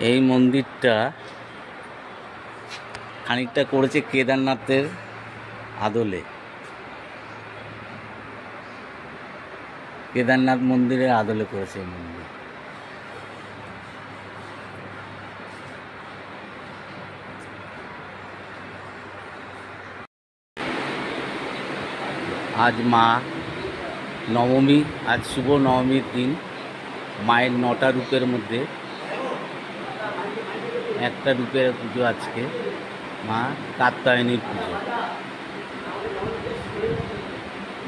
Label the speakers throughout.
Speaker 1: এই মন্দিরটা খানিকটা করেছে কেদারনাথের আদলে। কেদারনাথ মন্দিরের আদলে করেছে এই মন্দির। আজ মা নবমী, আজ শুভ নবমীর দিন। মায়ের 9টা রূপের মধ্যে একটা রূপের পুজো আজকে, মা কাত্যায়নীর পুজো।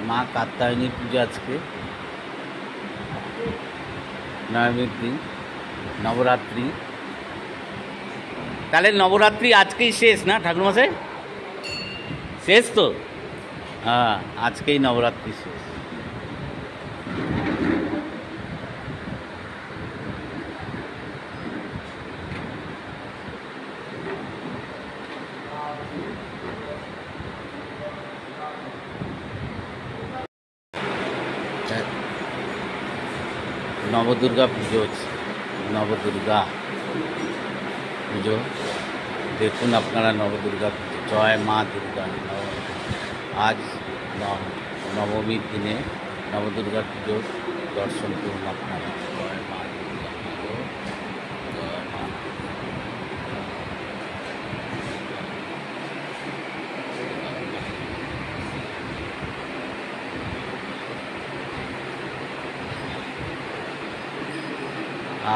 Speaker 1: মা কাত্যায়নীর পুজো আজকে নবমীর দিন, নবরাত্রি। তাহলে নবরাত্রি আজকেই শেষ না ঠাকুরমশাই? শেষ তো? হ্যাঁ, আজকেই নবরাত্রি শেষ। নবদুর্গা পুজো হচ্ছে, নবদুর্গা পুজো দেখুন আপনারা। নবদুর্গা পুজো, জয় মা দুর্গা। আজ নবমীর দিনে নবদুর্গা পুজো দর্শন করুন আপনারা। জয় মা দুর্গা পুজো, জয় মা।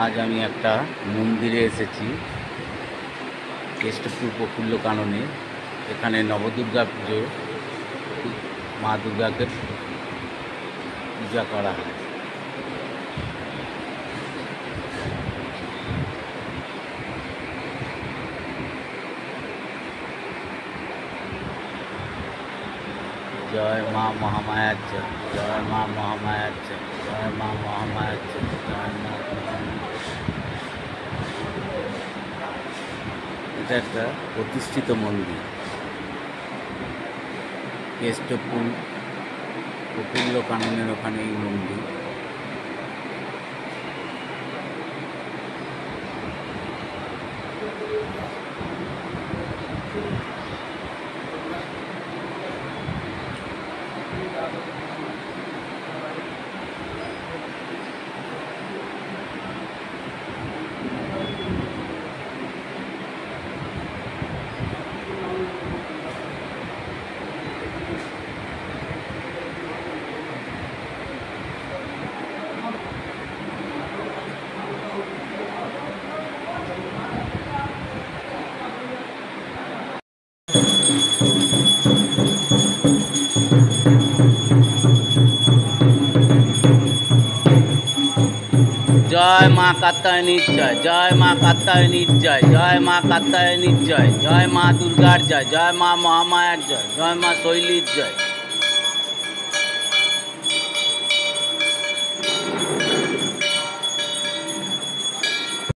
Speaker 1: আজ আমি একটা মন্দিরে এসেছি, কেষ্টপুর প্রফুল্ল কাননে। এখানে নবদুর্গা পুজো, মা দুর্গাকে পূজা করা হয়। জয় মা মহামায়ার জয়, জয় মা মহামায়ার জয়, জয় মা মহামায়ার জয়, জয় মা। এটা একটা প্রতিষ্ঠিত মন্দির, কেষ্টপুর প্রফুল্ল কাননের ওখানে এই মন্দির। জয় মা কাত্যায়নীর জয়, জয় মা কাত্যায়নীর জয়, জয় মা কাত্যায়নীর জয়, জয় মা দুর্গার জয়, জয় মা মহামায়ার জয়, জয় মা শৈলীর জয়।